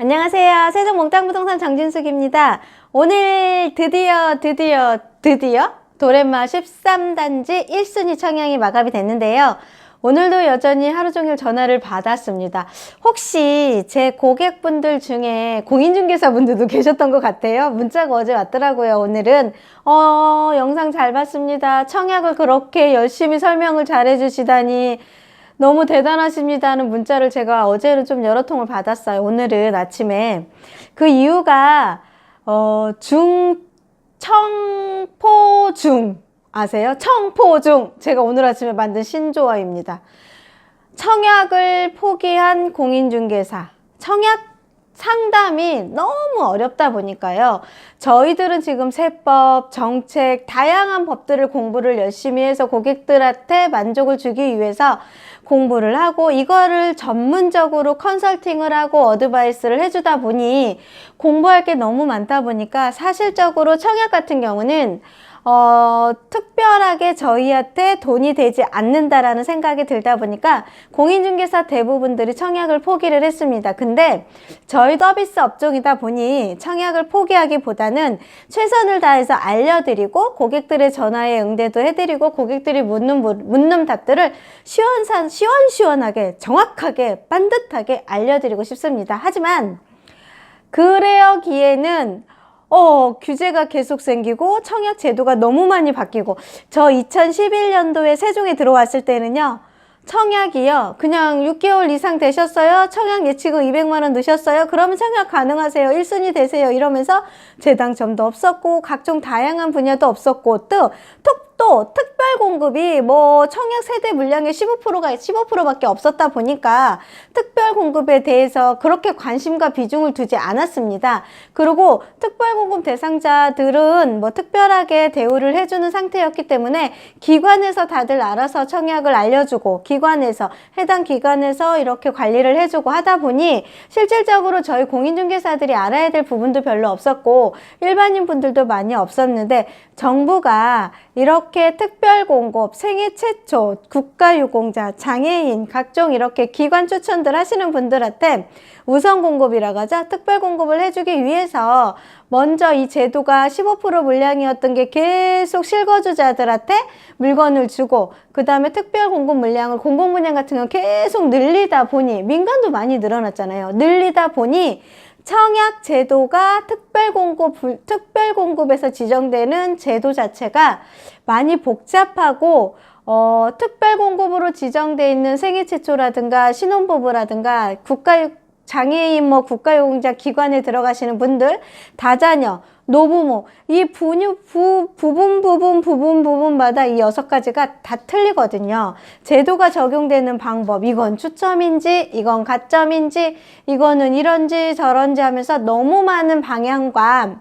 안녕하세요. 세종 몽땅부동산 정진숙입니다. 오늘 드디어 도레마 13단지 1순위 청약이 마감이 됐는데요. 오늘도 여전히 하루 종일 전화를 받았습니다. 혹시 제 고객분들 중에 공인중개사분들도 계셨던 것 같아요. 문자가 어제 왔더라고요. 오늘은 영상 잘 봤습니다. 청약을 그렇게 열심히 설명을 잘 해주시다니 너무 대단하십니다 하는 문자를 제가 어제는 좀 여러 통을 받았어요. 오늘은 아침에. 그 이유가 청포중 아세요? 청포중. 제가 오늘 아침에 만든 신조어입니다. 청약을 포기한 공인중개사. 청약 상담이 너무 어렵다 보니까요. 저희들은 지금 세법, 정책, 다양한 법들을 공부를 열심히 해서 고객들한테 만족을 주기 위해서 공부를 하고 이거를 전문적으로 컨설팅을 하고 어드바이스를 해주다 보니 공부할 게 너무 많다 보니까 사실적으로 청약 같은 경우는 특별하게 저희한테 돈이 되지 않는다라는 생각이 들다 보니까 공인중개사 대부분들이 청약을 포기를 했습니다. 근데 저희 서비스 업종이다 보니 청약을 포기하기보다는 최선을 다해서 알려드리고 고객들의 전화에 응대도 해드리고 고객들이 묻는 답들을 시원시원하게 정확하게 반듯하게 알려드리고 싶습니다. 하지만 그러기에는 규제가 계속 생기고 청약 제도가 너무 많이 바뀌고 저 2011년도에 세종에 들어왔을 때는요. 청약이요. 그냥 6개월 이상 되셨어요? 청약 예치금 200만 원 넣으셨어요? 그러면 청약 가능하세요. 1순위 되세요. 이러면서 재당첨도 없었고 각종 다양한 분야도 없었고 또 특별 공급이 청약 세대 물량의 15%밖에 없었다 보니까 특별 공급에 대해서 그렇게 관심과 비중을 두지 않았습니다. 그리고 특별 공급 대상자들은 특별하게 대우를 해주는 상태였기 때문에 기관에서 다들 알아서 청약을 알려주고 해당 기관에서 이렇게 관리를 해주고 하다 보니 실질적으로 저희 공인중개사들이 알아야 될 부분도 별로 없었고 일반인 분들도 많이 없었는데 정부가 이렇게 특별공급, 생애 최초, 국가유공자, 장애인, 각종 이렇게 기관 추천들 하시는 분들한테 우선공급이라고 하죠. 특별공급을 해주기 위해서 먼저 이 제도가 15% 물량이었던 게 계속 실거주자들한테 물건을 주고 그 다음에 특별공급 물량을 공공분양 같은 건 계속 늘리다 보니 민간도 많이 늘어났잖아요. 늘리다 보니 청약 제도가 특별공급에서 지정되는 제도 자체가 많이 복잡하고 특별공급으로 지정되어 있는 생애 최초라든가 신혼부부라든가 장애인 국가유공자 기관에 들어가시는 분들, 다자녀, 노부모 이 부분마다 이 6가지가 다 틀리거든요. 제도가 적용되는 방법, 이건 추첨인지 이건 가점인지 이거는 이런지 저런지 하면서 너무 많은 방향과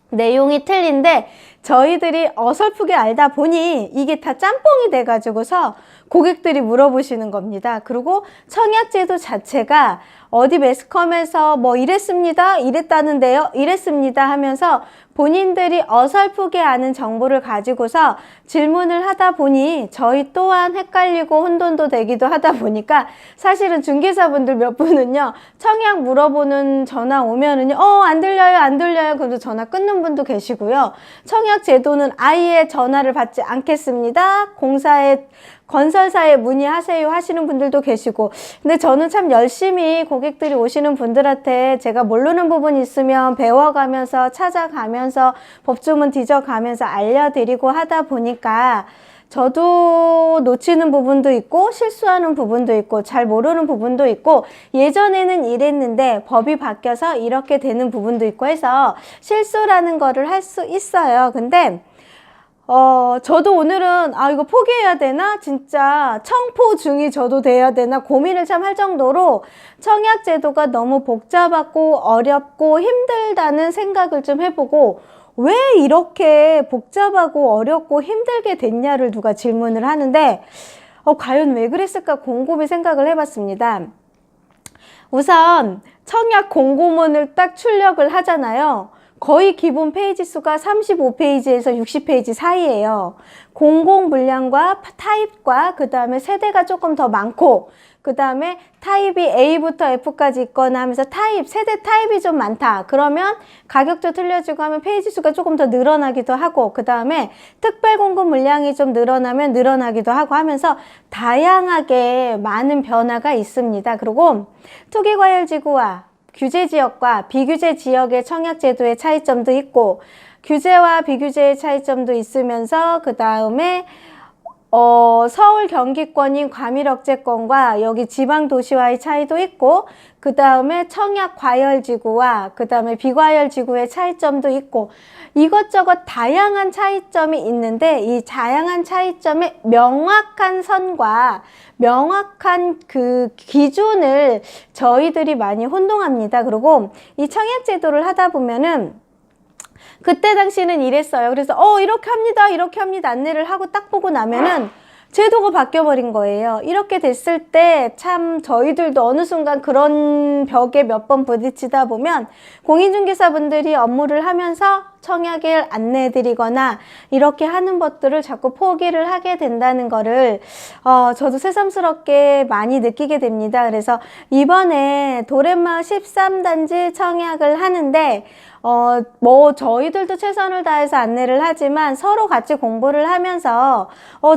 내용이 틀린데 저희들이 어설프게 알다 보니 이게 다 짬뽕이 돼가지고서 고객들이 물어보시는 겁니다. 그리고 청약제도 자체가 어디 매스컴에서 이랬습니다, 이랬다는데요, 이랬습니다 하면서 본인들이 어설프게 아는 정보를 가지고서 질문을 하다 보니 저희 또한 헷갈리고 혼돈도 되기도 하다 보니까 사실은 중개사분들 몇 분은요 청약 물어보는 전화 오면은요 안 들려요 그래서 전화 끊는 분도 계시고요. 청약 제도는 아예 전화를 받지 않겠습니다. 건설사에 문의하세요 하시는 분들도 계시고 근데 저는 참 열심히 고객들이 오시는 분들한테 제가 모르는 부분이 있으면 배워가면서 찾아가면서 법조문 뒤져가면서 알려드리고 하다 보니까 저도 놓치는 부분도 있고 실수하는 부분도 있고 잘 모르는 부분도 있고 예전에는 이랬는데 법이 바뀌어서 이렇게 되는 부분도 있고 해서 실수라는 거를 할 수 있어요. 근데 저도 오늘은 이거 포기해야 되나? 진짜 청포중이 저도 돼야 되나? 고민을 참 할 정도로 청약 제도가 너무 복잡하고 어렵고 힘들다는 생각을 좀 해보고 왜 이렇게 복잡하고 어렵고 힘들게 됐냐를 누가 질문을 하는데 과연 왜 그랬을까 곰곰이 생각을 해봤습니다. 우선 청약 공고문을 딱 출력을 하잖아요. 거의 기본 페이지 수가 35페이지에서 60페이지 사이예요. 공공 물량과 타입과 그 다음에 세대가 조금 더 많고 그 다음에 타입이 A부터 F까지 있거나 하면서 세대 타입이 좀 많다. 그러면 가격도 틀려지고 하면 페이지 수가 조금 더 늘어나기도 하고 그 다음에 특별 공급 물량이 좀 늘어나면 늘어나기도 하고 하면서 다양하게 많은 변화가 있습니다. 그리고 투기과열지구와 규제지역과 비규제 지역의 청약제도의 차이점도 있고 규제와 비규제의 차이점도 있으면서 그 다음에 서울 경기권인 과밀억제권과 여기 지방도시와의 차이도 있고 그 다음에 청약 과열지구와 그 다음에 비과열지구의 차이점도 있고 이것저것 다양한 차이점이 있는데 이 다양한 차이점의 명확한 선과 명확한 그 기준을 저희들이 많이 혼동합니다. 그리고 이 청약제도를 하다 보면은 그때 당시는 이랬어요. 그래서 이렇게 합니다 안내를 하고 딱 보고 나면은 제도가 바뀌어버린 거예요. 이렇게 됐을 때 참 저희들도 어느 순간 그런 벽에 몇 번 부딪히다 보면 공인중개사분들이 업무를 하면서 청약을 안내해드리거나 이렇게 하는 것들을 자꾸 포기를 하게 된다는 거를 저도 새삼스럽게 많이 느끼게 됩니다. 그래서 이번에 도렛마을 13단지 청약을 하는데 저희들도 최선을 다해서 안내를 하지만 서로 같이 공부를 하면서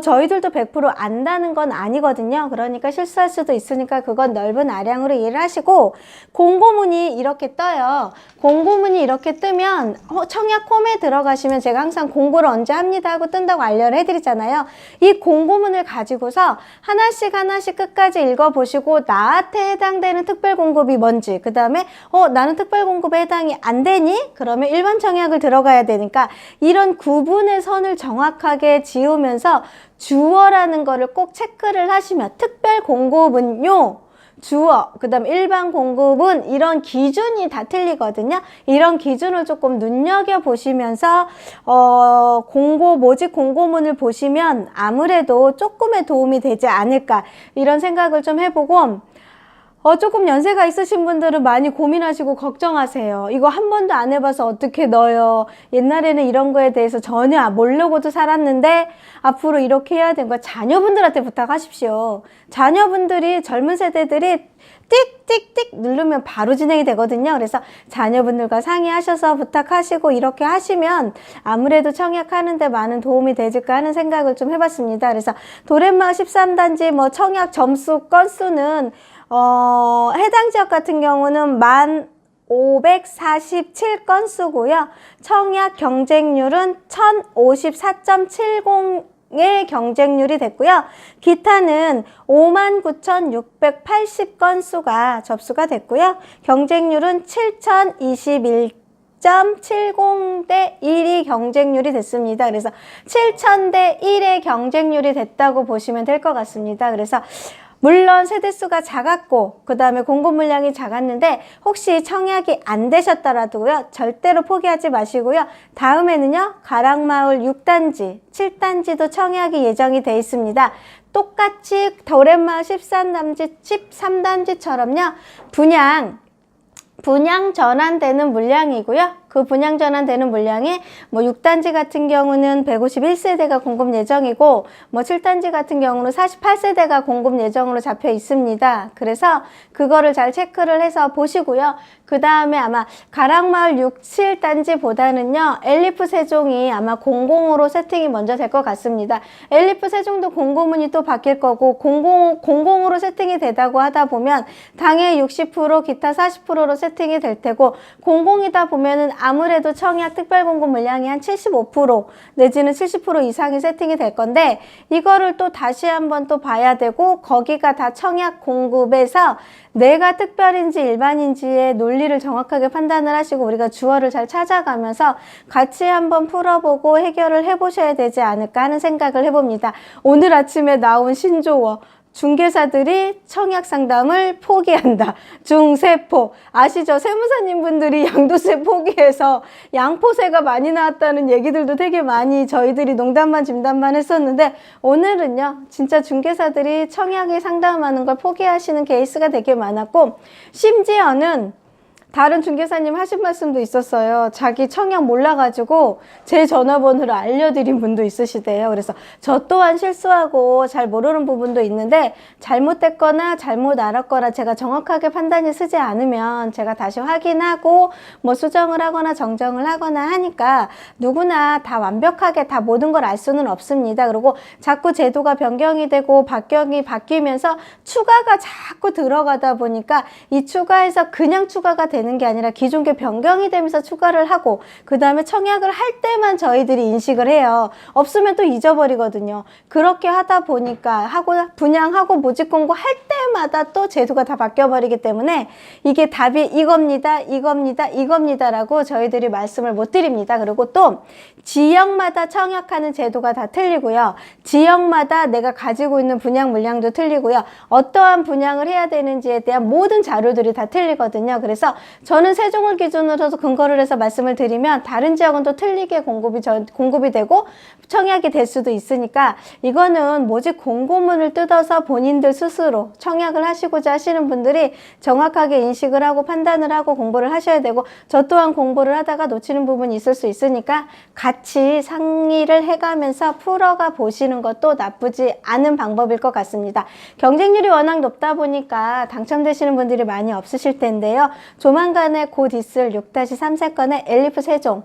저희들도 100% 안다는 건 아니거든요. 그러니까 실수할 수도 있으니까 그건 넓은 아량으로 이해를 하시고 공고문이 이렇게 떠요. 공고문이 이렇게 뜨면 청약 홈에 들어가시면 제가 항상 공고를 언제 합니다 하고 뜬다고 알려를 해드리잖아요. 이 공고문을 가지고서 하나씩 끝까지 읽어보시고 나한테 해당되는 특별공급이 뭔지 그 다음에 나는 특별공급에 해당이 안 되니? 그러면 일반 청약을 들어가야 되니까 이런 구분의 선을 정확하게 지우면서 주어라는 거를 꼭 체크를 하시면 특별 공급은요 주어, 그 다음 일반 공급은 이런 기준이 다 틀리거든요. 이런 기준을 조금 눈여겨보시면서 모집 공고문을 보시면 아무래도 조금의 도움이 되지 않을까 이런 생각을 좀 해보고 조금 연세가 있으신 분들은 많이 고민하시고 걱정하세요. 이거 한 번도 안 해봐서 어떻게 넣어요? 옛날에는 이런 거에 대해서 전혀 모르고도 살았는데 앞으로 이렇게 해야 되는 거 자녀분들한테 부탁하십시오. 자녀분들이 젊은 세대들이 띡띡띡 누르면 바로 진행이 되거든요. 그래서 자녀분들과 상의하셔서 부탁하시고 이렇게 하시면 아무래도 청약하는데 많은 도움이 되질까 하는 생각을 좀 해봤습니다. 그래서 도렛마을 13단지 청약 점수 건수는 해당 지역 같은 경우는 1547건수고요. 청약 경쟁률은 1054.70의 경쟁률이 됐고요. 기타는 59,680건수가 접수가 됐고요. 경쟁률은 7,021.70대 1이 경쟁률이 됐습니다. 그래서 7,000대 1의 경쟁률이 됐다고 보시면 될 것 같습니다. 그래서 물론 세대수가 작았고 그 다음에 공급 물량이 작았는데 혹시 청약이 안 되셨더라도요 절대로 포기하지 마시고요. 다음에는요 가락마을 6단지 7단지도 청약이 예정이 돼 있습니다. 똑같이 도렛마을 13단지처럼요 분양 전환되는 물량이고요. 그 분양 전환되는 물량이 6단지 같은 경우는 151세대가 공급 예정이고 7단지 같은 경우는 48세대가 공급 예정으로 잡혀 있습니다. 그래서 그거를 잘 체크를 해서 보시고요. 그 다음에 아마 가락마을 6, 7단지보다는요 엘리프 세종이 아마 공공으로 세팅이 먼저 될 것 같습니다. 엘리프 세종도 공고문이 또 바뀔 거고 공공으로 세팅이 되다고 하다 보면 당해 60% 기타 40%로 세팅이 될 테고 공공이다 보면은 아무래도 청약 특별공급 물량이 한 75% 내지는 70% 이상이 세팅이 될 건데 이거를 또 다시 한번 또 봐야 되고 거기가 다 청약 공급에서 내가 특별인지 일반인지의 논리를 정확하게 판단을 하시고 우리가 주어를 잘 찾아가면서 같이 한번 풀어보고 해결을 해보셔야 되지 않을까 하는 생각을 해봅니다. 오늘 아침에 나온 신조어 중개사들이 청약 상담을 포기한다. 중세포. 아시죠? 세무사님 분들이 양도세 포기해서 양포세가 많이 나왔다는 얘기들도 되게 많이 저희들이 농담만 진담만 했었는데 오늘은요. 진짜 중개사들이 청약에 상담하는 걸 포기하시는 케이스가 되게 많았고 심지어는 다른 중개사님 하신 말씀도 있었어요. 자기 청약 몰라가지고 제 전화번호를 알려드린 분도 있으시대요. 그래서 저 또한 실수하고 잘 모르는 부분도 있는데 잘못됐거나 잘못 알았거나 제가 정확하게 판단이 서지 않으면 제가 다시 확인하고 뭐 수정을 하거나 정정을 하거나 하니까 누구나 다 완벽하게 다 모든 걸 알 수는 없습니다. 그리고 자꾸 제도가 변경이 되고 바뀌면서 추가가 자꾸 들어가다 보니까 이 추가에서 그냥 추가가 되는 게 아니라 기존 게 변경이 되면서 추가를 하고 그 다음에 청약을 할 때만 저희들이 인식을 해요. 없으면 또 잊어버리거든요. 그렇게 하다 보니까 분양하고 모집 공고할 때마다 또 제도가 다 바뀌어버리기 때문에 이게 답이 이겁니다라고 저희들이 말씀을 못 드립니다. 그리고 또 지역마다 청약하는 제도가 다 틀리고요. 지역마다 내가 가지고 있는 분양 물량도 틀리고요. 어떠한 분양을 해야 되는지에 대한 모든 자료들이 다 틀리거든요. 그래서 저는 세종을 기준으로 근거를 해서 말씀을 드리면 다른 지역은 또 틀리게 공급이 되고 청약이 될 수도 있으니까 이거는 모집 공고문을 뜯어서 본인들 스스로 청약을 하시고자 하시는 분들이 정확하게 인식을 하고 판단을 하고 공부를 하셔야 되고 저 또한 공부를 하다가 놓치는 부분이 있을 수 있으니까 같이 상의를 해가면서 풀어가 보시는 것도 나쁘지 않은 방법일 것 같습니다. 경쟁률이 워낙 높다 보니까 당첨되시는 분들이 많이 없으실 텐데요. 조만간에 곧 있을 6-3세건의 엘리프 세종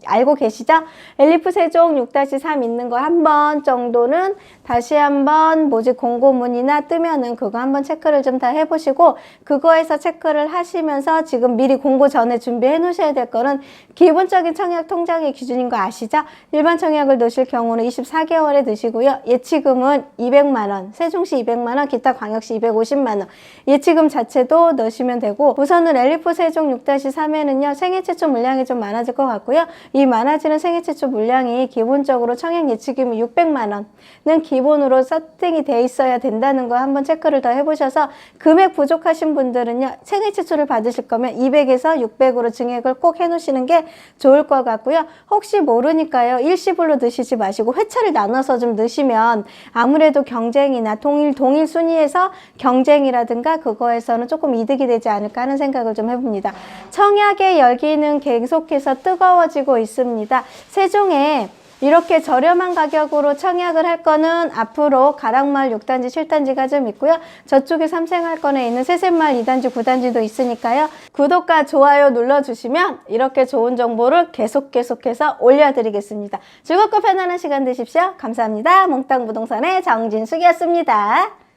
알고 계시죠? 엘리프 세종 6-3 있는 거 한 번 정도는 다시 한번 모집 공고문이나 뜨면은 그거 한번 체크를 좀 다 해보시고 그거에서 체크를 하시면서 지금 미리 공고 전에 준비해 놓으셔야 될 거는 기본적인 청약 통장의 기준인 거 아시죠? 일반 청약을 넣으실 경우는 24개월에 넣으시고요. 예치금은 200만원, 세종시 200만원, 기타 광역시 250만원 예치금 자체도 넣으시면 되고 우선은 엘리프 세종 6-3에는요 생애 최초 물량이 좀 많아질 것 같고 이 많아지는 생애 최초 물량이 기본적으로 청약 예치금이 600만원은 기본으로 세팅이 돼 있어야 된다는 거 한번 체크를 더 해보셔서 금액 부족하신 분들은요 생애 최초를 받으실 거면 200에서 600으로 증액을 꼭 해놓으시는 게 좋을 것 같고요. 혹시 모르니까요 일시불로 넣으시지 마시고 회차를 나눠서 좀 넣으시면 아무래도 경쟁이나 동일 순위에서 경쟁이라든가 그거에서는 조금 이득이 되지 않을까 하는 생각을 좀 해봅니다. 청약의 열기는 계속해서 뜨거워지고 있습니다. 세종에 이렇게 저렴한 가격으로 청약을 할 거는 앞으로 가락마을 6단지, 7단지가 좀 있고요. 저쪽에 삼생활권에 있는 세셋마을 2단지, 9단지도 있으니까요. 구독과 좋아요 눌러주시면 이렇게 좋은 정보를 계속해서 올려드리겠습니다. 즐겁고 편안한 시간 되십시오. 감사합니다. 몽땅 부동산의 정진숙이었습니다.